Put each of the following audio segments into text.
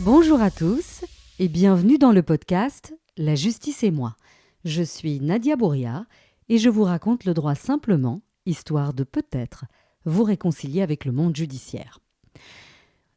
Bonjour à tous et bienvenue dans le podcast La justice et moi. Je suis Nadia Bourria et je vous raconte le droit simplement, histoire de peut-être vous réconcilier avec le monde judiciaire.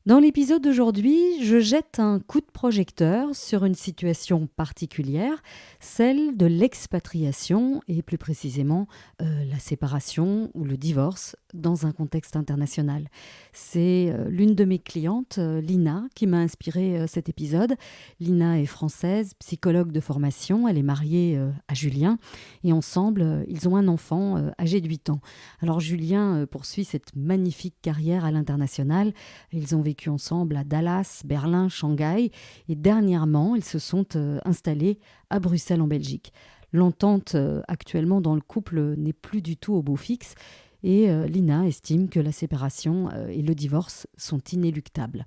Dans l'épisode d'aujourd'hui, je jette un coup de projecteur sur une situation particulière, celle de l'expatriation et plus précisément la séparation ou le divorce dans un contexte international. C'est l'une de mes clientes, Lina, qui m'a inspiré cet épisode. Lina est française, psychologue de formation, elle est mariée à Julien et ensemble, ils ont un enfant âgé de 8 ans. Alors Julien poursuit cette magnifique carrière à l'international. Ils ont vécu ensemble à Dallas, Berlin, Shanghai et dernièrement, ils se sont installés à Bruxelles en Belgique. L'entente actuellement dans le couple n'est plus du tout au beau fixe et Lina estime que la séparation et le divorce sont inéluctables.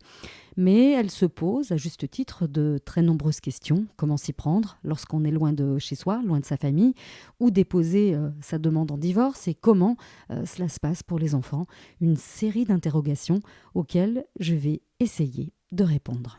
Mais elle se pose à juste titre de très nombreuses questions. Comment s'y prendre lorsqu'on est loin de chez soi, loin de sa famille, où déposer sa demande en divorce et comment cela se passe pour les enfants. Une série d'interrogations auxquelles je vais essayer de répondre.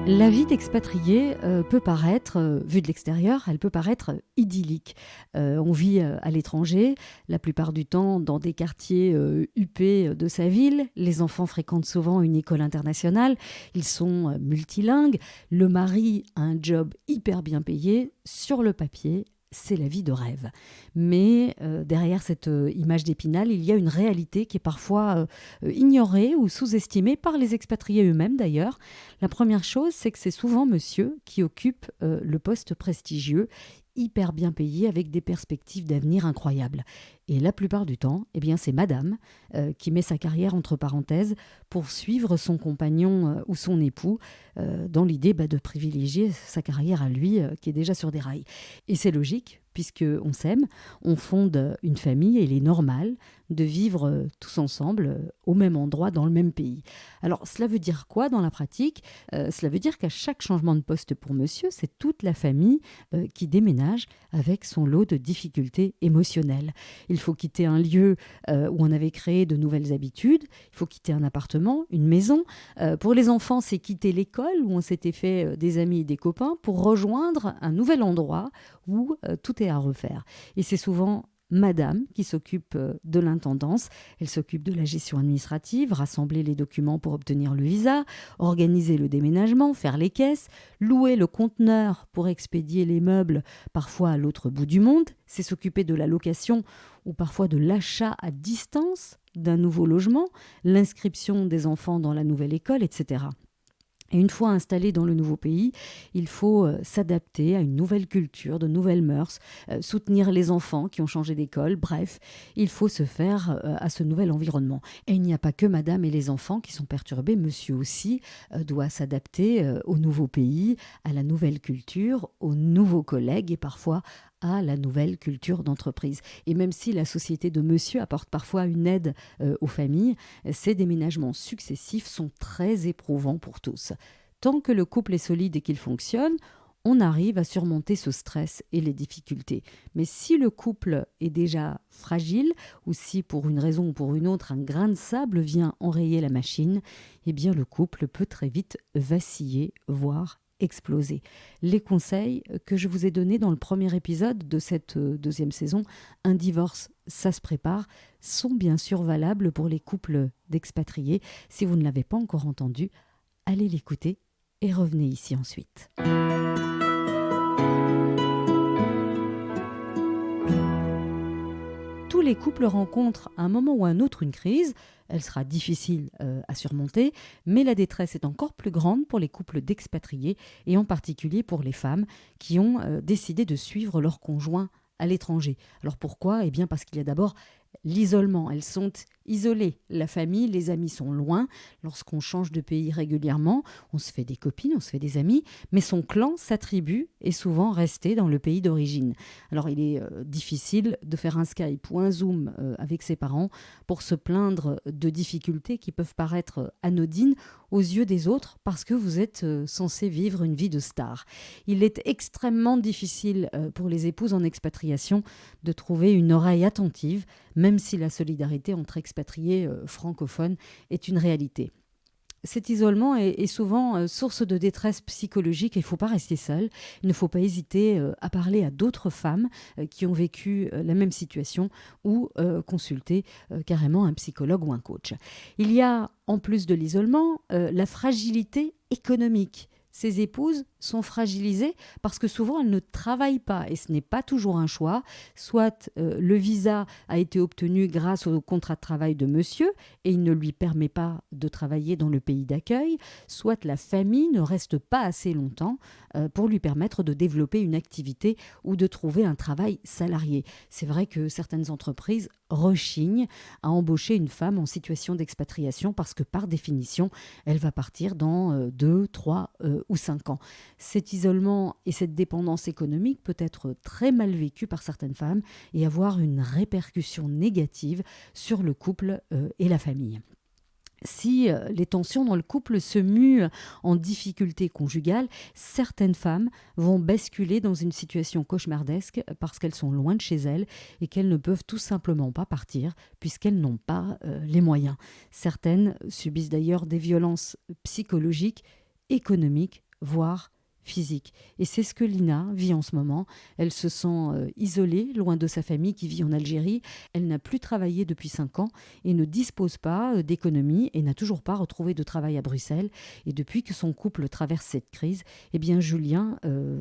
La vie d'expatrié peut paraître, vue de l'extérieur, elle peut paraître idyllique. On vit à l'étranger, la plupart du temps dans des quartiers huppés de sa ville. Les enfants fréquentent souvent une école internationale, ils sont multilingues. Le mari a un job hyper bien payé, sur le papier. C'est la vie de rêve. Mais derrière cette image d'Épinal, il y a une réalité qui est parfois ignorée ou sous-estimée par les expatriés eux-mêmes d'ailleurs. La première chose, c'est que c'est souvent monsieur qui occupe le poste prestigieux, hyper bien payé avec des perspectives d'avenir incroyables. Et la plupart du temps, c'est madame qui met sa carrière entre parenthèses pour suivre son compagnon ou son époux dans l'idée de privilégier sa carrière à lui qui est déjà sur des rails. Et c'est logique, puisqu'on s'aime, on fonde une famille et il est normal de vivre tous ensemble au même endroit, dans le même pays. Alors, cela veut dire quoi dans la pratique ? Cela veut dire qu'à chaque changement de poste pour monsieur, c'est toute la famille qui déménage avec son lot de difficultés émotionnelles. Il faut quitter un lieu où on avait créé de nouvelles habitudes, il faut quitter un appartement, une maison. Pour les enfants, c'est quitter l'école où on s'était fait des amis et des copains pour rejoindre un nouvel endroit où tout est à refaire. Et c'est souvent madame qui s'occupe de l'intendance. Elle s'occupe de la gestion administrative, rassembler les documents pour obtenir le visa, organiser le déménagement, faire les caisses, louer le conteneur pour expédier les meubles parfois à l'autre bout du monde. C'est s'occuper de la location ou parfois de l'achat à distance d'un nouveau logement, l'inscription des enfants dans la nouvelle école, etc. Et une fois installé dans le nouveau pays, il faut s'adapter à une nouvelle culture, de nouvelles mœurs, soutenir les enfants qui ont changé d'école. Bref, il faut se faire à ce nouvel environnement. Et il n'y a pas que madame et les enfants qui sont perturbés. Monsieur aussi doit s'adapter au nouveau pays, à la nouvelle culture, aux nouveaux collègues et parfois à la nouvelle culture d'entreprise. Et même si la société de monsieur apporte parfois une aide aux familles, ces déménagements successifs sont très éprouvants pour tous. Tant que le couple est solide et qu'il fonctionne, on arrive à surmonter ce stress et les difficultés. Mais si le couple est déjà fragile, ou si pour une raison ou pour une autre, un grain de sable vient enrayer la machine, le couple peut très vite vaciller, voire exploser. Les conseils que je vous ai donnés dans le premier épisode de cette deuxième saison, un divorce, ça se prépare, sont bien sûr valables pour les couples d'expatriés. Si vous ne l'avez pas encore entendu, allez l'écouter et revenez ici ensuite. Tous les couples rencontrent à un moment ou à un autre une crise. Elle sera difficile à surmonter, mais la détresse est encore plus grande pour les couples d'expatriés et en particulier pour les femmes qui ont décidé de suivre leur conjoint à l'étranger. Alors pourquoi ? Parce qu'il y a d'abord l'isolement. Elles sont isolées. La famille, les amis sont loin. Lorsqu'on change de pays régulièrement, on se fait des copines, on se fait des amis, mais son clan s'attribue et souvent resté dans le pays d'origine. Alors il est difficile de faire un Skype ou un Zoom avec ses parents pour se plaindre de difficultés qui peuvent paraître anodines aux yeux des autres parce que vous êtes censé vivre une vie de star. Il est extrêmement difficile pour les épouses en expatriation de trouver une oreille attentive, même si la solidarité entre expatriés expatriés francophones est une réalité. Cet isolement est souvent source de détresse psychologique et il ne faut pas rester seul. Il ne faut pas hésiter à parler à d'autres femmes qui ont vécu la même situation ou consulter carrément un psychologue ou un coach. Il y a, en plus de l'isolement, la fragilité économique. Ces épouses sont fragilisées parce que souvent elles ne travaillent pas et ce n'est pas toujours un choix. Soit le visa a été obtenu grâce au contrat de travail de monsieur et il ne lui permet pas de travailler dans le pays d'accueil, soit la famille ne reste pas assez longtemps pour lui permettre de développer une activité ou de trouver un travail salarié. C'est vrai que certaines entreprises rechignent à embaucher une femme en situation d'expatriation parce que par définition, elle va partir dans 2, 3 ou 5 ans. Cet isolement et cette dépendance économique peut être très mal vécu par certaines femmes et avoir une répercussion négative sur le couple et la famille. Si les tensions dans le couple se muent en difficulté conjugale, certaines femmes vont basculer dans une situation cauchemardesque parce qu'elles sont loin de chez elles et qu'elles ne peuvent tout simplement pas partir puisqu'elles n'ont pas les moyens. Certaines subissent d'ailleurs des violences psychologiques, économiques, voire physique. Et c'est ce que Lina vit en ce moment. Elle se sent isolée, loin de sa famille qui vit en Algérie. Elle n'a plus travaillé depuis 5 ans et ne dispose pas d'économie et n'a toujours pas retrouvé de travail à Bruxelles. Et depuis que son couple traverse cette crise, eh bien Julien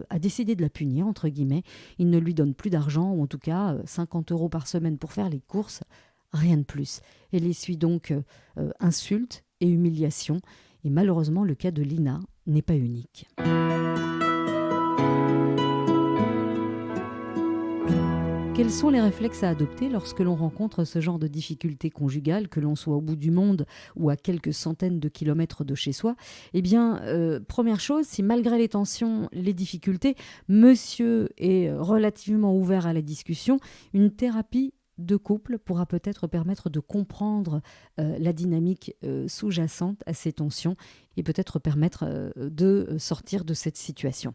a décidé de la punir, entre guillemets. Il ne lui donne plus d'argent, ou en tout cas 50 € par semaine pour faire les courses, rien de plus. Elle essuie donc insultes et humiliations. Et malheureusement, le cas de Lina n'est pas unique. Quels sont les réflexes à adopter lorsque l'on rencontre ce genre de difficultés conjugales, que l'on soit au bout du monde ou à quelques centaines de kilomètres de chez soi ? Eh bien, première chose, si malgré les tensions, les difficultés, monsieur est relativement ouvert à la discussion, une thérapie de couple pourra peut-être permettre de comprendre la dynamique sous-jacente à ces tensions et peut-être permettre de sortir de cette situation.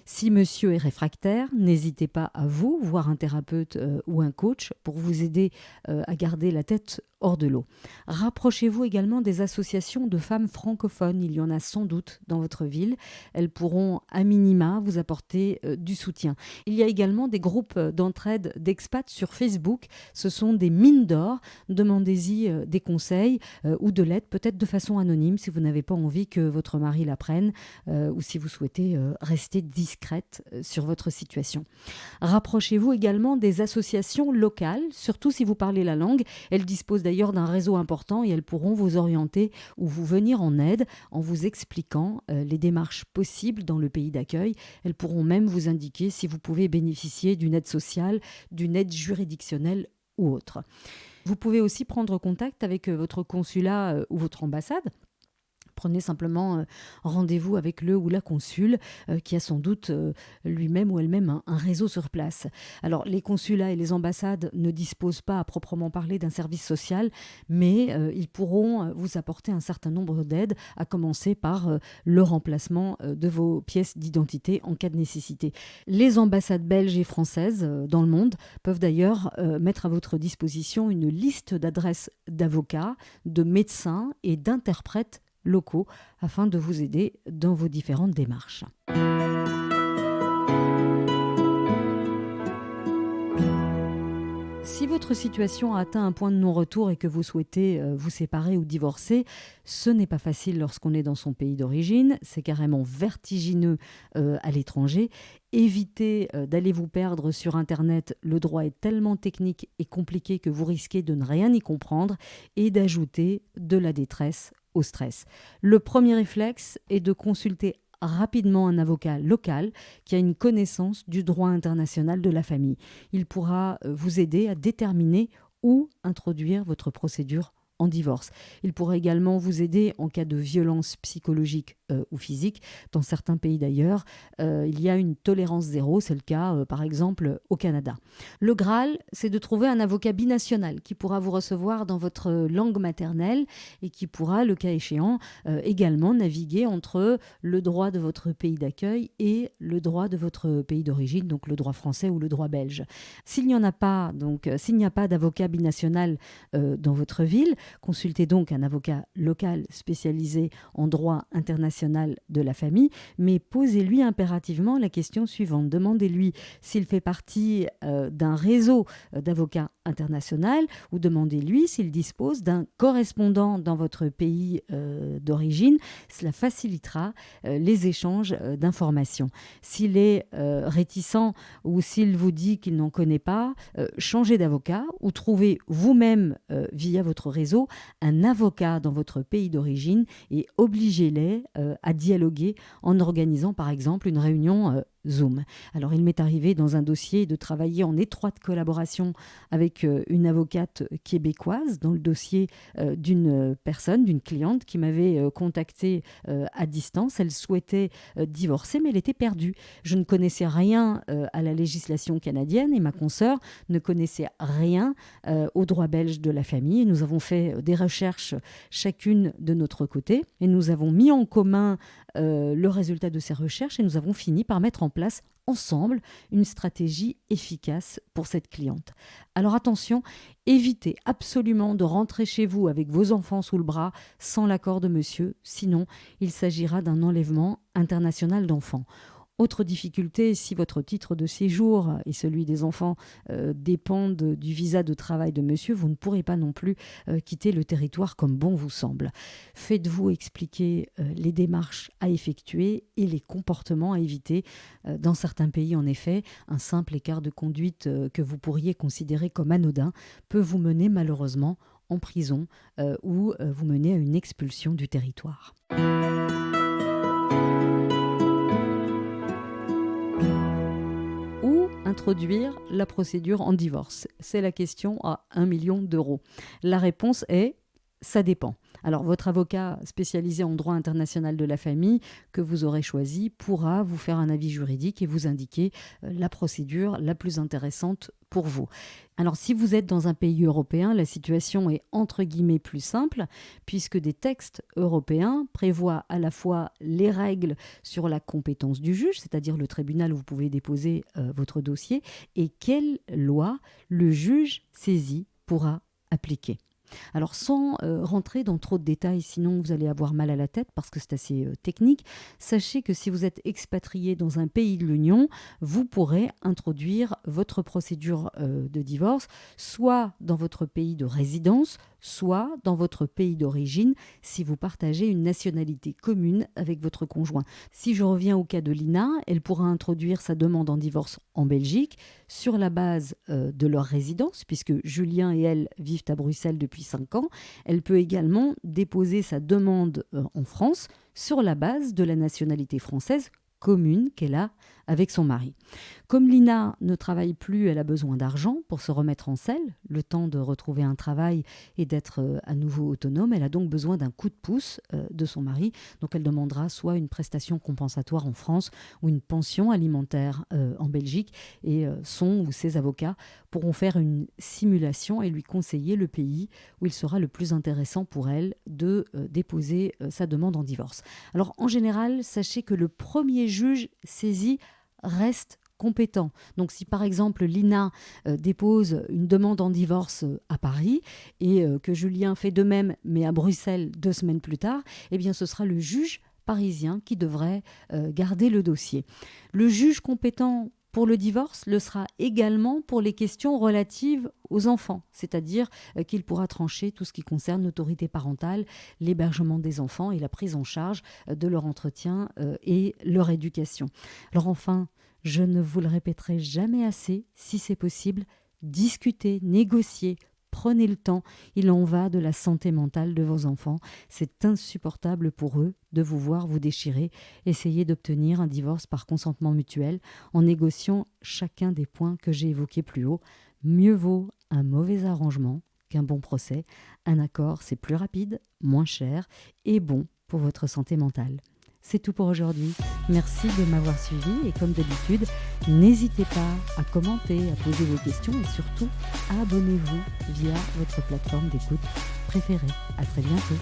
Si monsieur est réfractaire, n'hésitez pas à vous voir un thérapeute ou un coach pour vous aider à garder la tête hors de l'eau. Rapprochez-vous également des associations de femmes francophones. Il y en a sans doute dans votre ville. Elles pourront à minima vous apporter du soutien. Il y a également des groupes d'entraide d'expats sur Facebook. Ce sont des mines d'or. Demandez-y des conseils ou de l'aide, peut-être de façon anonyme si vous n'avez pas envie que votre mari l'apprenne ou si vous souhaitez rester discrète sur votre situation. Rapprochez-vous également des associations locales, surtout si vous parlez la langue. Elles disposent d'ailleurs d'un réseau important et elles pourront vous orienter ou vous venir en aide en vous expliquant les démarches possibles dans le pays d'accueil. Elles pourront même vous indiquer si vous pouvez bénéficier d'une aide sociale, d'une aide juridictionnelle ou autre. Vous pouvez aussi prendre contact avec votre consulat ou votre ambassade. Prenez simplement rendez-vous avec le ou la consul qui a sans doute lui-même ou elle-même un réseau sur place. Alors, les consulats et les ambassades ne disposent pas à proprement parler d'un service social, mais ils pourront vous apporter un certain nombre d'aides, à commencer par le remplacement de vos pièces d'identité en cas de nécessité. Les ambassades belges et françaises dans le monde peuvent d'ailleurs mettre à votre disposition une liste d'adresses d'avocats, de médecins et d'interprètes locaux afin de vous aider dans vos différentes démarches. Si votre situation a atteint un point de non-retour et que vous souhaitez vous séparer ou divorcer, ce n'est pas facile lorsqu'on est dans son pays d'origine, c'est carrément vertigineux à l'étranger. Évitez d'aller vous perdre sur Internet, le droit est tellement technique et compliqué que vous risquez de ne rien y comprendre et d'ajouter de la détresse au stress. Le premier réflexe est de consulter rapidement un avocat local qui a une connaissance du droit international de la famille. Il pourra vous aider à déterminer où introduire votre procédure en divorce. Il pourrait également vous aider en cas de violence psychologique ou physique. Dans certains pays d'ailleurs, il y a une tolérance zéro, c'est le cas par exemple au Canada. Le Graal, c'est de trouver un avocat binational qui pourra vous recevoir dans votre langue maternelle et qui pourra, le cas échéant, également naviguer entre le droit de votre pays d'accueil et le droit de votre pays d'origine, donc le droit français ou le droit belge. S'il n'y en a pas, donc s'il n'y a pas d'avocat binational dans votre ville, consultez donc un avocat local spécialisé en droit international de la famille, mais posez-lui impérativement la question suivante. Demandez-lui s'il fait partie d'un réseau d'avocats international ou demandez-lui s'il dispose d'un correspondant dans votre pays d'origine. Cela facilitera les échanges d'informations. S'il est réticent ou s'il vous dit qu'il n'en connaît pas, changez d'avocat ou trouvez vous-même via votre réseau un avocat dans votre pays d'origine et obligez-les à dialoguer en organisant par exemple une réunion Zoom. Alors il m'est arrivé dans un dossier de travailler en étroite collaboration avec une avocate québécoise dans le dossier d'une personne, d'une cliente qui m'avait contactée à distance. Elle souhaitait divorcer mais elle était perdue. Je ne connaissais rien à la législation canadienne et ma consoeur ne connaissait rien au droit belge de la famille. Et nous avons fait des recherches chacune de notre côté et nous avons mis en commun le résultat de ces recherches et nous avons fini par mettre en place ensemble une stratégie efficace pour cette cliente. Alors attention, évitez absolument de rentrer chez vous avec vos enfants sous le bras sans l'accord de monsieur, sinon il s'agira d'un enlèvement international d'enfants. Autre difficulté, si votre titre de séjour et celui des enfants dépendent du visa de travail de monsieur, vous ne pourrez pas non plus quitter le territoire comme bon vous semble. Faites-vous expliquer les démarches à effectuer et les comportements à éviter. Dans certains pays, en effet, un simple écart de conduite que vous pourriez considérer comme anodin peut vous mener malheureusement en prison ou vous mener à une expulsion du territoire. Introduire la procédure en divorce? C'est la question à 1 million d'euros. La réponse est ça dépend. Alors, votre avocat spécialisé en droit international de la famille que vous aurez choisi pourra vous faire un avis juridique et vous indiquer la procédure la plus intéressante pour vous. Alors, si vous êtes dans un pays européen, la situation est entre guillemets plus simple puisque des textes européens prévoient à la fois les règles sur la compétence du juge, c'est-à-dire le tribunal où vous pouvez déposer votre dossier, et quelle loi le juge saisi pourra appliquer. Alors sans rentrer dans trop de détails, sinon vous allez avoir mal à la tête parce que c'est assez technique, sachez que si vous êtes expatrié dans un pays de l'Union, vous pourrez introduire votre procédure de divorce soit dans votre pays de résidence, soit dans votre pays d'origine si vous partagez une nationalité commune avec votre conjoint. Si je reviens au cas de Lina, elle pourra introduire sa demande en divorce en Belgique sur la base de leur résidence, puisque Julien et elle vivent à Bruxelles depuis 5 ans. Elle peut également déposer sa demande en France sur la base de la nationalité française commune qu'elle a avec son mari. Comme Lina ne travaille plus, elle a besoin d'argent pour se remettre en selle, le temps de retrouver un travail et d'être à nouveau autonome. Elle a donc besoin d'un coup de pouce de son mari. Donc elle demandera soit une prestation compensatoire en France ou une pension alimentaire en Belgique. Et son ou ses avocats pourront faire une simulation et lui conseiller le pays où il sera le plus intéressant pour elle de déposer sa demande en divorce. Alors en général, sachez que le premier juge saisi reste compétent. Donc si par exemple Lina dépose une demande en divorce à Paris et que Julien fait de même mais à Bruxelles 2 semaines plus tard, eh bien ce sera le juge parisien qui devrait garder le dossier. Le juge compétent pour le divorce le sera également pour les questions relatives aux enfants, c'est-à-dire qu'il pourra trancher tout ce qui concerne l'autorité parentale, l'hébergement des enfants et la prise en charge de leur entretien et leur éducation. Alors enfin, je ne vous le répéterai jamais assez, si c'est possible, discutez, négociez, prenez le temps, il en va de la santé mentale de vos enfants. C'est insupportable pour eux de vous voir vous déchirer. Essayez d'obtenir un divorce par consentement mutuel en négociant chacun des points que j'ai évoqués plus haut. Mieux vaut un mauvais arrangement qu'un bon procès. Un accord, c'est plus rapide, moins cher et bon pour votre santé mentale. C'est tout pour aujourd'hui. Merci de m'avoir suivi et comme d'habitude, n'hésitez pas à commenter, à poser vos questions et surtout, abonnez-vous via votre plateforme d'écoute préférée. À très bientôt.